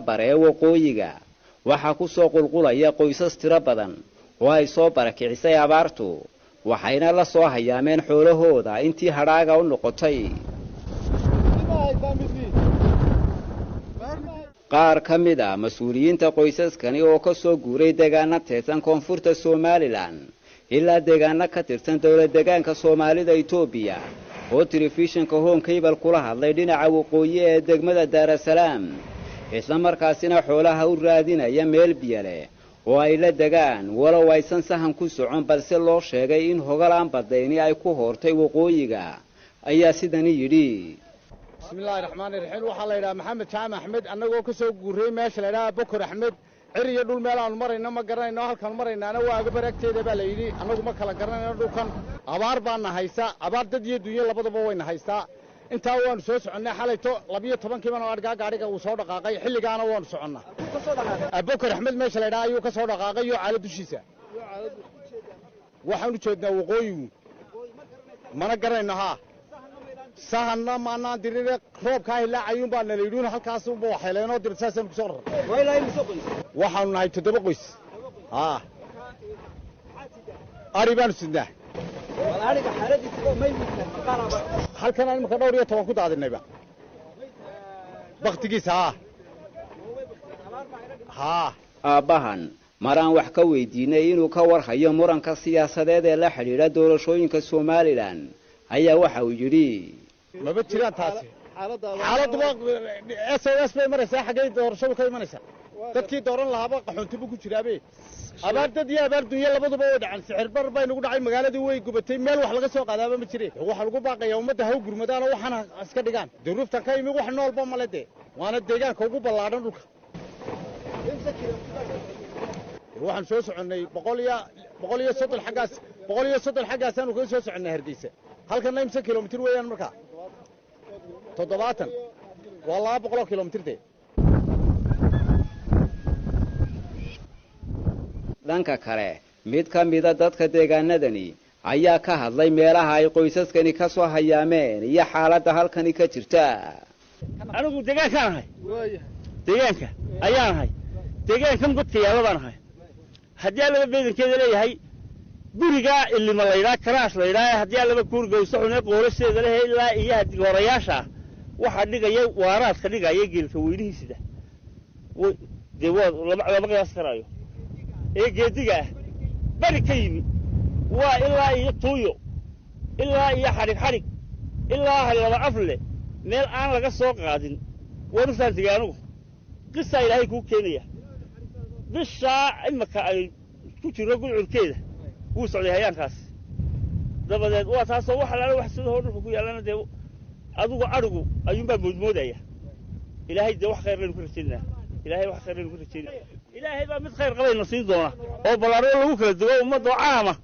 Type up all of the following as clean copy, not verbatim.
bare ee waqooyiga waxaa ku soo qulqulaya qoysas tiro badan oo ay soo barakicisay abaartu waxayna la soo hayaameen xoolahooda intii hadhaaga u noqotay qaar ka mid ah mas'uuliyiinta qoysaskani oo ka soo guuray deegaano tirsan koonfurta Somaliland ilaa deegaano ka tirsan dawlad deegaanka Soomaalida Itoobiya oo telefishinka Home Cable kula hadlay dhinaca waqooyi ee degmada Dar es Salaam isla markaasina xoolaha u raadinaya meel biyo leh oo ay la degaan walow aysan sahan ku socon balse loo sheegay in hogalaan badayni ay ku hortay waqooyiga ayaa sidan yidhi bismillaahi raxmaani raxiim waxa la yiraahdaa maxamed jaamac axmed anagoo ka soo guuray meesha la yiraahdo bokor axmed ciriyo dhul meel aan marayna ma garanayno halkan maraynaana waa aga baragteeda baa la yidhi anagu ma kala garanayno dhulkan abaar baan haysta abaar dad iyo dunya labadaba wayna haystaa intaa waan soo soconnay xalayto 12 baan argaa gaariga uu soo dhaqaaqay xilligaana waan soconnaa bokor axmed meesha la yiraahdo ayuu ka soo dhaqaaqay iyo caalad dushiisa waxaan u jeednaa waqooyigu mana garanayno ha sahanna maana dirire roobka ilaa ayuun baa la leeyahay halkaas uu waxeeleenoo dirsaasaan ku soo raray waxaan nahay 7 qoys ari baan sidnaa walaaliga xaaladiisa oo meeysan maqaraba halkan aan marka dhowr iyo 10 ku daadinayba waqtigiisa aabahan maraan wax ka weydiinay inuu ka warhayo muranka siyaasadeed ee la xiriira doorashooyinka Somaliland ayaa waxa uu yiri maba jiraan taasi xaaladdu SOS bay maraysaa xagee doorashadu ka imanaysaa dadkii dooran lahaaba qaxoontibu ku jiraabe abaardad iyo abaar dunya labaduba way dhacan sicir bar bay nagu dhacay magaaladii way gubatay meel wax laga soo qaadaaba ma jireen waxa lagu baaqayaa ummadda haw gurmadaan waxana iska dhigaan duruuftan ka yimi wax noolba ma leeyahay waana deegaanka ugu ballaaran dhulka waxaan soo soconnay 130 xaggaas aanu ka soo soconnay Hargeysa halkan 9 kilomitir weeyaan marka 70 waa 200 kilomitir dhanka kale mid ka mid ah dadka deegaanadani ayaa ka hadlay meelaha ay qoysaskani ka soo hayaameen iyo xaaladda halkani ka jirta anigu deegaanka ayaan ahay deegaankan godka yaalabaan ahay haddii laba beedankeeda leeyahay guriga ilma la yiraahdo karaas la yiraahdo haddii laba guriga uu soconay qoorasheeda leh ilaa iyo horayaasha waxa dhigaya waaraadka dhigaya geelka weynihiisa laba qiyaas karaayo geediga bari ka yimi waa ilaa iyo tuuyo ilaa iyo xarig ilaa laba afle meel aan laga soo qaadin warsan tigaanugu qisa ilaahay ku keenaya bisha imaka ay ku jiro gulcurkeeda wuu socday hayaankaas dabadeed waa taasoo waxa la wax sida hore ku yaalana de adigu arigu ayuun baa moodmoodaya ilaahay de wax khayr leh ku rajeenaa ilaahay wax khayr leh ku rajeenaa ilaahay baa mid khayr qabayna siin doona oo balaaro lagu kala dugo ummadda caama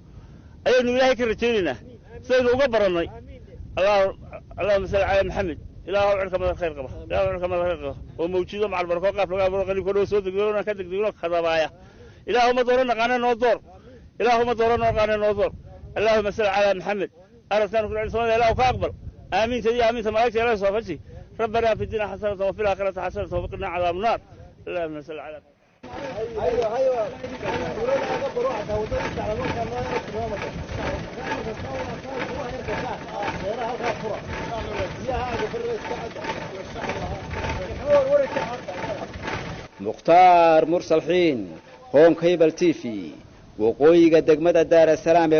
ayaynu ilaahay ka rajeenaynaa sidaynu uga baranay allahumma salli ala maxamed ilaahu cirka mad khayr qaba ilaahu cirka mad khayr qaba oo mawjido macal barako qaaf laga baro qalin koo soo degdegona ka degdegno khadabaaya ilaahu ma dooran qana noo door ilaahu ma dooran qana noo door allahumma salli ala maxamed arsalna kullu sawada ilaahu ka aqbal آمين تدي آمين تمارك يا رسول الله ربنا في الدنيا حسنة وفي الآخرة حسنة وقنا عذاب النار اللهم صل على أيوة مختار مرسل حين هوم كيبل تيفي وقوي قد دقمة دار السلام